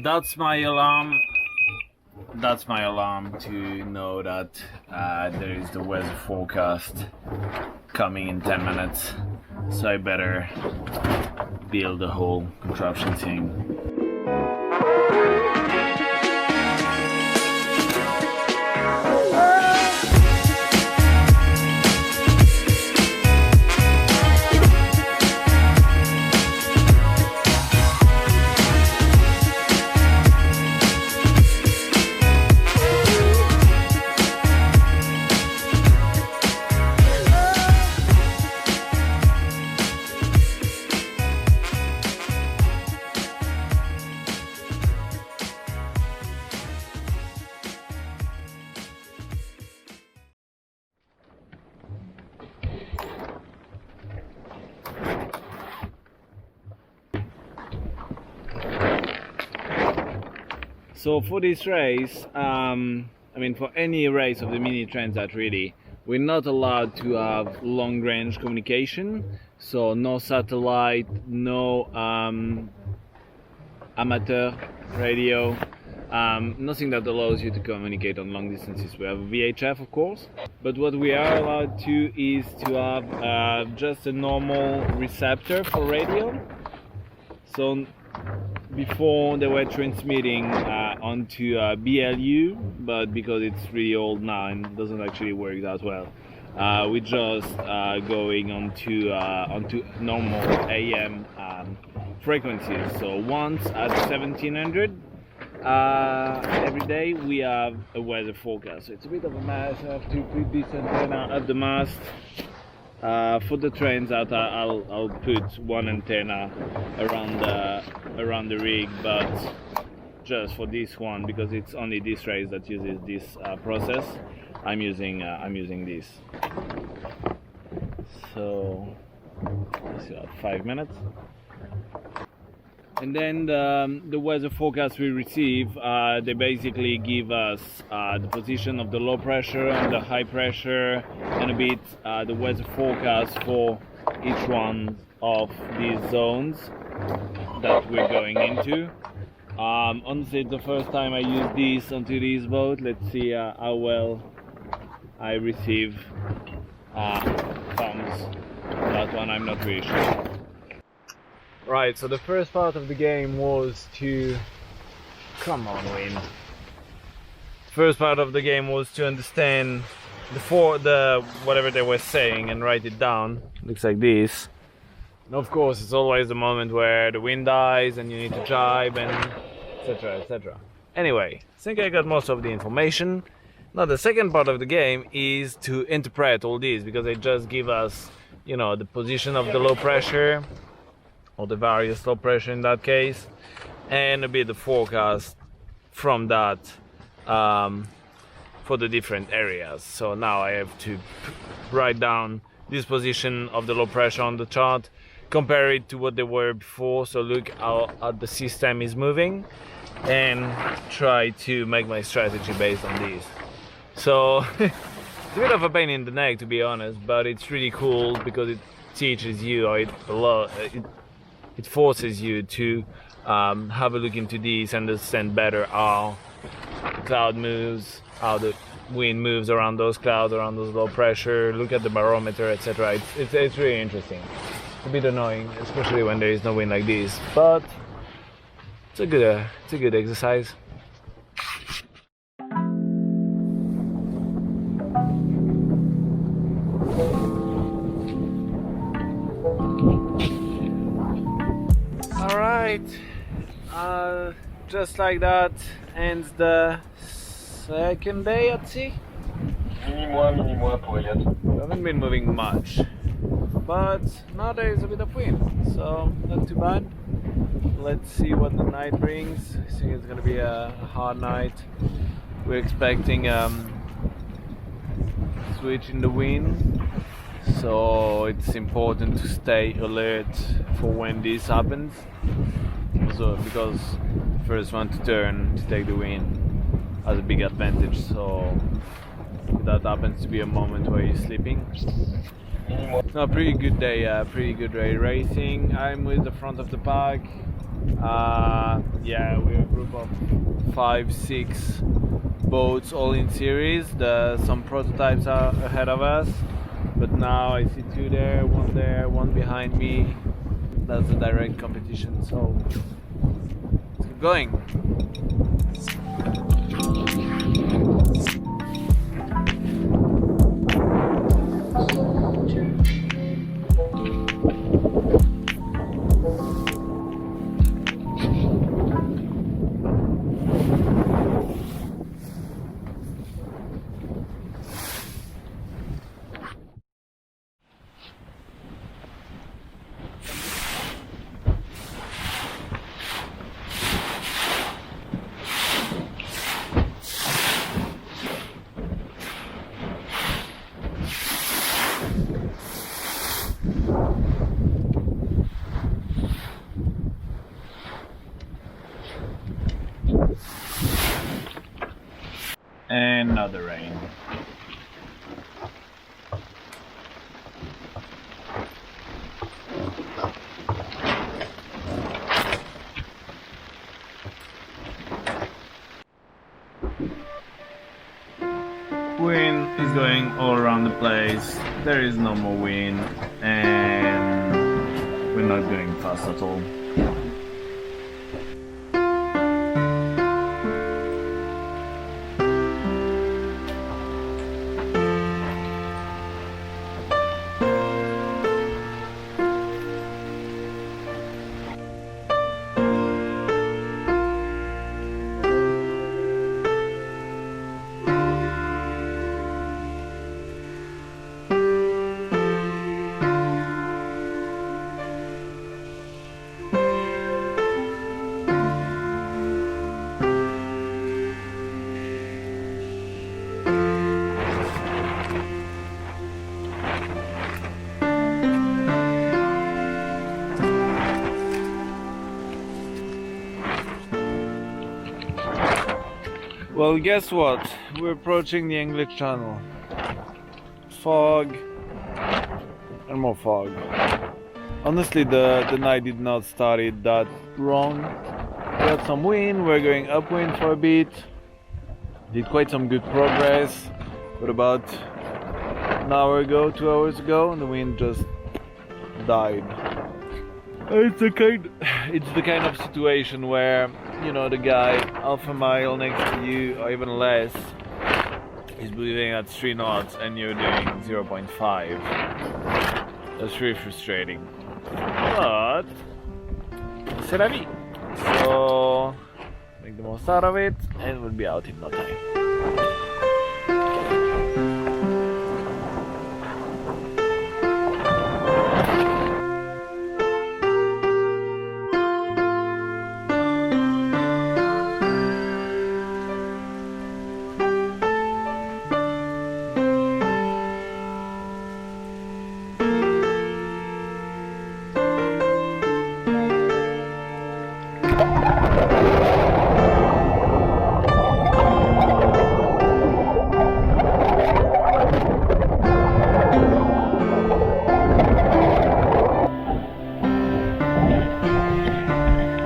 That's my alarm. That's my alarm to know that there is the weather forecast coming in 10 minutes. So I better build the whole contraption thing. So for this race, for any race of the Mini Transat really, we're not allowed to have long range communication. So no satellite, no amateur radio, nothing that allows you to communicate on long distances. We have a VHF of course, but what we are allowed to is to have just a normal receptor for radio. So before they were transmitting onto BLU, but because it's really old now and doesn't actually work that well, we just going onto normal AM frequencies. So once at 1700 every day we have a weather forecast. So it's a bit of a mess. I have to put this antenna at the mast. For the trains out, I'll put one antenna around the rig, but just for this one, because it's only this race that uses this process, I'm using this. So let's see, 5 minutes. And then the weather forecast we receive, they basically give us the position of the low pressure and the high pressure, and a bit the weather forecast for each one of these zones that we're going into. Honestly, it's the first time I use this onto this boat. Let's see how well I receive thumbs. That one I'm not really sure. Right, so the first part of the game was to... Come on, wind. The first part of the game was to understand the whatever they were saying and write it down. Looks like this. And of course, it's always the moment where the wind dies and you need to jibe and etc, etc. Anyway, I think I got most of the information. Now the second part of the game is to interpret all this, because they just give us, the position of the low pressure, or the various low pressure in that case, and a bit of forecast from that for the different areas. So now I have to write down this position of the low pressure on the chart, compare it to what they were before, so look how the system is moving, and try to make my strategy based on this. So it's a bit of a pain in the neck, to be honest, but it's really cool because it teaches you, or it forces you to have a look into these, understand better how the cloud moves, how the wind moves around those clouds, around those low pressure, look at the barometer, etc. It's really interesting. It's a bit annoying, especially when there is no wind like this, but it's a good exercise. Just like that ends the second day at sea. Mini-moi pour Elliot. We haven't been moving much, but now there is a bit of wind, so not too bad. Let's see what the night brings. I think it's gonna be a hard night. We're expecting switch in the wind, so it's important to stay alert for when this happens. Also, because first one to turn to take the wind has a big advantage. So if that happens to be a moment where you're sleeping, No, pretty good day, pretty good day racing. I'm with the front of the pack. Yeah, we're a group of 5-6 boats all in series. Some prototypes are ahead of us, but now I see two there, one behind me. That's the direct competition, so let's keep going. And now the rain. Wind is going all around the place. There is no more wind, and we're not going fast at all. Well, guess what? We're approaching the English Channel. Fog and more fog. Honestly, the night did not start it that wrong. We had some wind, we're going upwind for a bit. Did quite some good progress. But about an hour ago, 2 hours ago, the wind just died. It's the kind of situation where, you know, the guy half a mile next to you, or even less, is breathing at 3 knots and you're doing 0.5. That's really frustrating. But c'est la vie. So make the most out of it, and we'll be out in no time.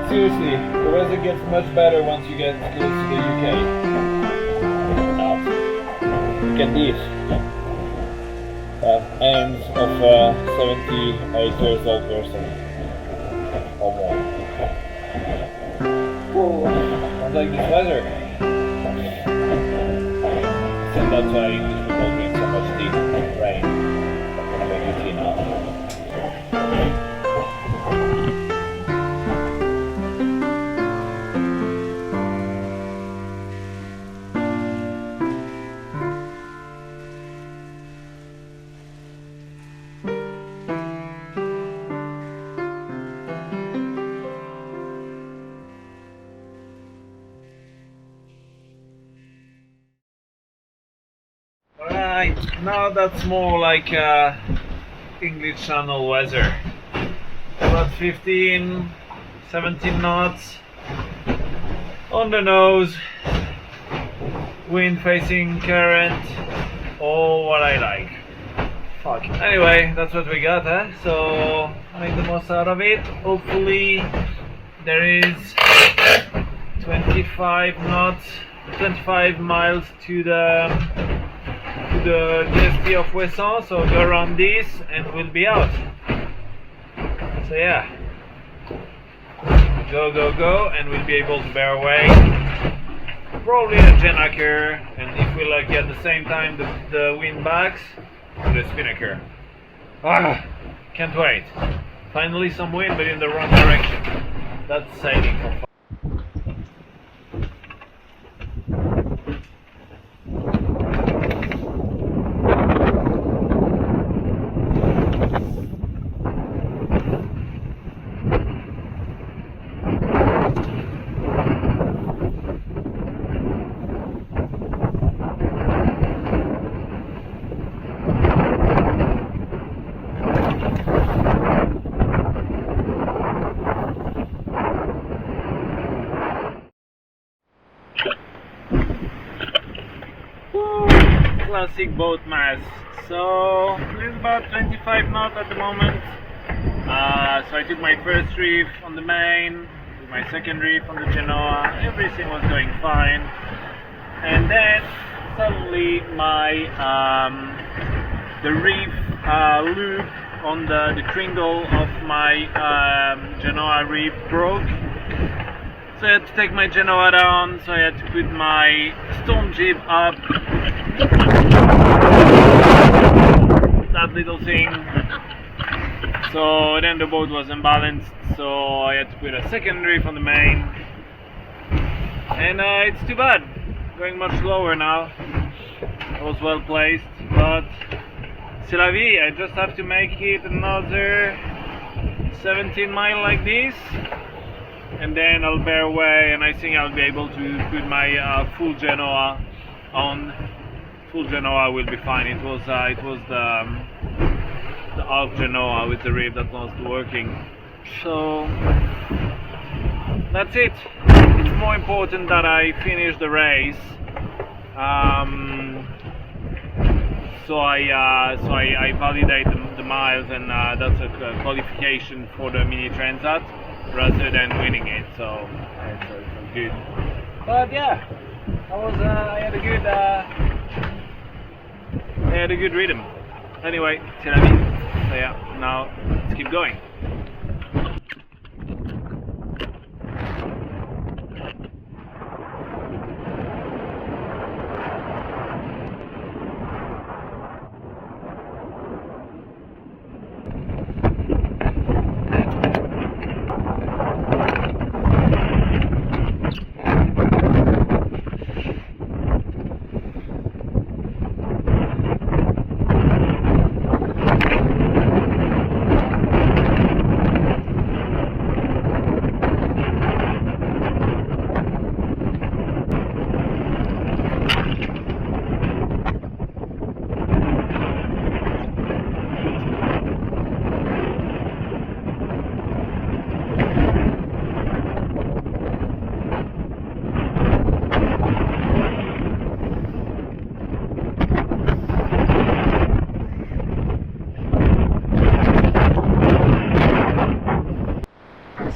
Seriously, the weather gets much better once you get close to the UK. Now, look at this. Ends of a 78 years old person. Or more. Whoa, I like this weather. And that's why English people drink so much deep rain. I'm gonna make you tea now. Alright, now that's more like English Channel weather. About 15, 17 knots on the nose, wind facing current, all what I like. Fuck. Anyway, that's what we got, huh? So make the most out of it. Hopefully there is 25 knots, 25 miles to the DSP of Ouessant, so go around this and we'll be out. So yeah, go, and we'll be able to bear away. Probably a Gennaker, and if we're lucky at the same time the wind backs, the Spinnaker. Can't wait. Finally some wind, but in the wrong direction. That's sailing for fun. Classic boat mast. So it's about 25 knots at the moment. So I took my first reef on the main, took my second reef on the Genoa. Everything was going fine, and then suddenly my the reef loop on the kringle of my Genoa reef broke. So I had to take my Genoa down. So I had to put my storm jib up. That little thing. So then the boat was unbalanced, so I had to put a second reef on the main, and it's too bad, going much slower now. I was well placed, but c'est la vie. I just have to make it another 17 miles like this, and then I'll bear away, and I think I'll be able to put my full Genoa on. Full Genoa will be fine. It was the half Genoa with the reef that was working. So that's it. It's more important that I finish the race. So I validate the miles, and that's a qualification for the mini transat rather than winning it. So it's good. But yeah, I had a good rhythm. Anyway, c'est la vie. So yeah, now let's keep going.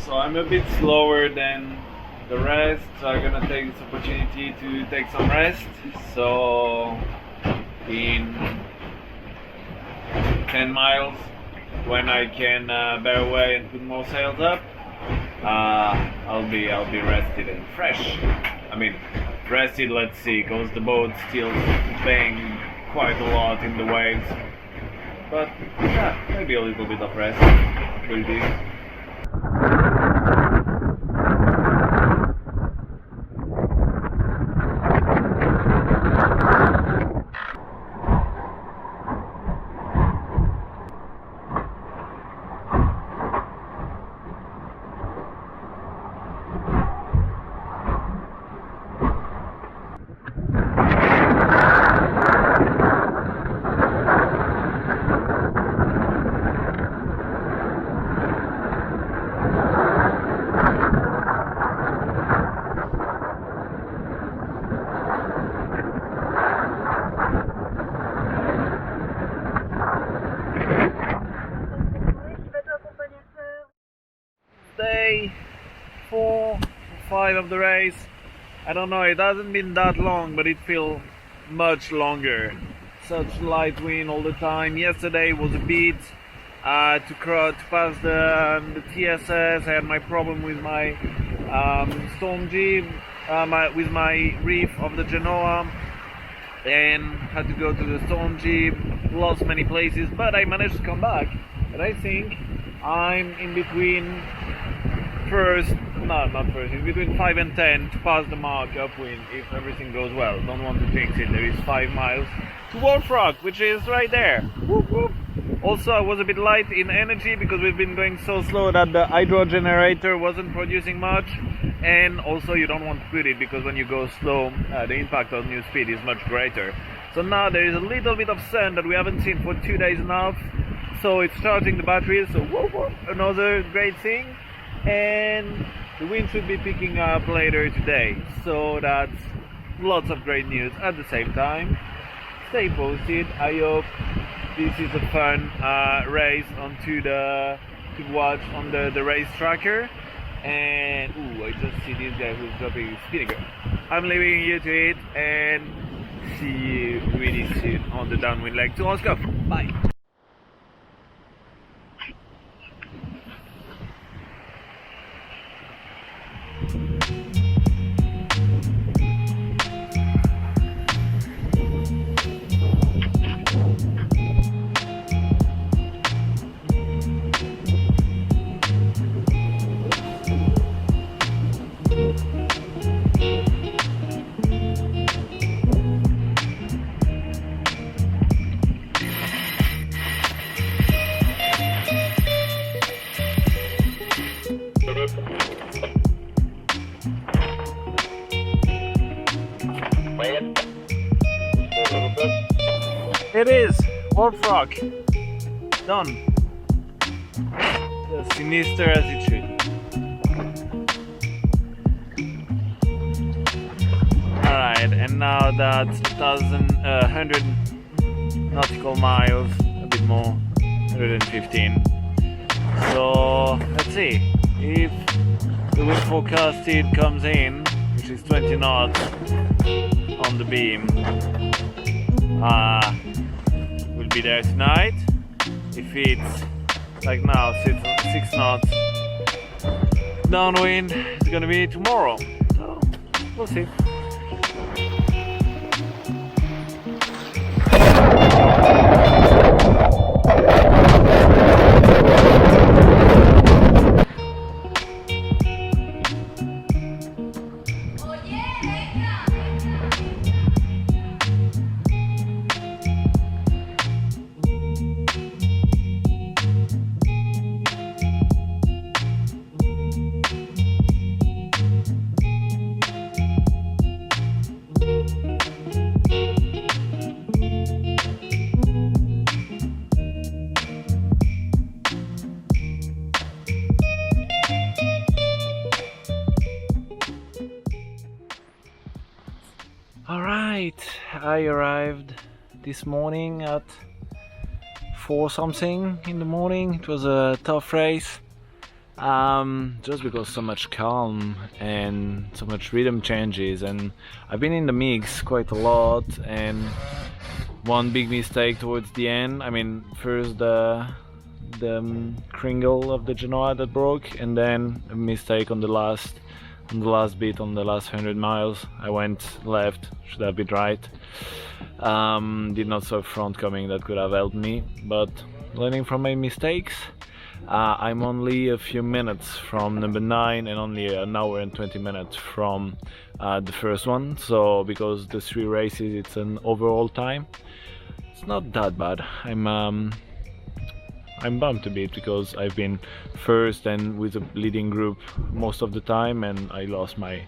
So I'm a bit slower than the rest, so I'm gonna take this opportunity to take some rest. So in 10 miles, when I can bear away and put more sails up, I'll be rested and fresh. I mean, rested, let's see, because the boat's still bang quite a lot in the waves. But yeah, maybe a little bit of rest will do. day 4, 5 of the race. I don't know, it hasn't been that long, but it feels much longer. Such light wind all the time. Yesterday was a bit to pass the TSS. I had my problem with my Storm G, with my reef of the Genoa, and had to go to the Storm G. Lost many places, but I managed to come back. And I think I'm in between in between 5 and 10 to pass the mark upwind if everything goes well. Don't want to jinx it. There is 5 miles to Wolf Rock, which is right there. Whoop, whoop. Also, I was a bit light in energy because we've been going so slow that the hydro generator wasn't producing much. And also, you don't want to put it because when you go slow, the impact on your speed is much greater. So now there is a little bit of sun that we haven't seen for 2 days now. So it's charging the batteries. So whoop, whoop, another great thing. And the wind should be picking up later today. So that's lots of great news at the same time. Stay posted. I hope this is a fun race to watch on the race tracker. And I just see this guy who's dropping his spinnaker. I'm leaving you to it and see you really soon on the downwind leg to Oscar. Bye. It is Wolf Rock. Done. As sinister as it should. Alright, and now that's 100 nautical miles, a bit more, 115. So let's see if the wind forecasted comes in, which is 20 knots on the beam. We'll be there tonight. If it's like now 6 knots downwind, it's gonna be tomorrow. So we'll see. Alright, I arrived this morning at 4 something in the morning. It was a tough race, just because so much calm and so much rhythm changes, and I've been in the mix quite a lot, and one big mistake towards the end. I mean, first the kringle of the Genoa that broke, and then a mistake on the last bit, on the last 100 miles. I went left, should have been right. Did not saw front coming, that could have helped me, but learning from my mistakes. I'm only a few minutes from number 9 and only an hour and 20 minutes from the first one, so because the 3 races it's an overall time, it's not that bad. I'm bummed a bit because I've been first and with a leading group most of the time, and I lost my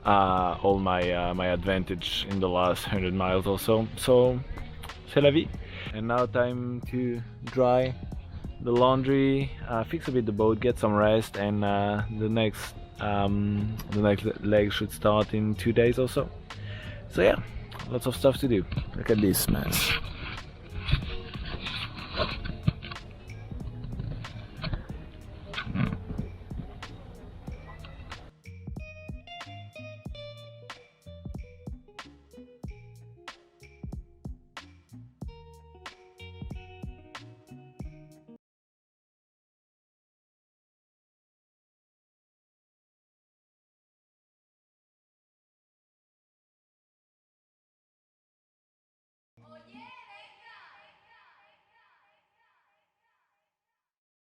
all my advantage in the last 100 miles or so. So c'est la vie. And now time to dry the laundry, fix a bit the boat, get some rest, and the next leg should start in 2 days or so. So yeah, lots of stuff to do. Look at this mess.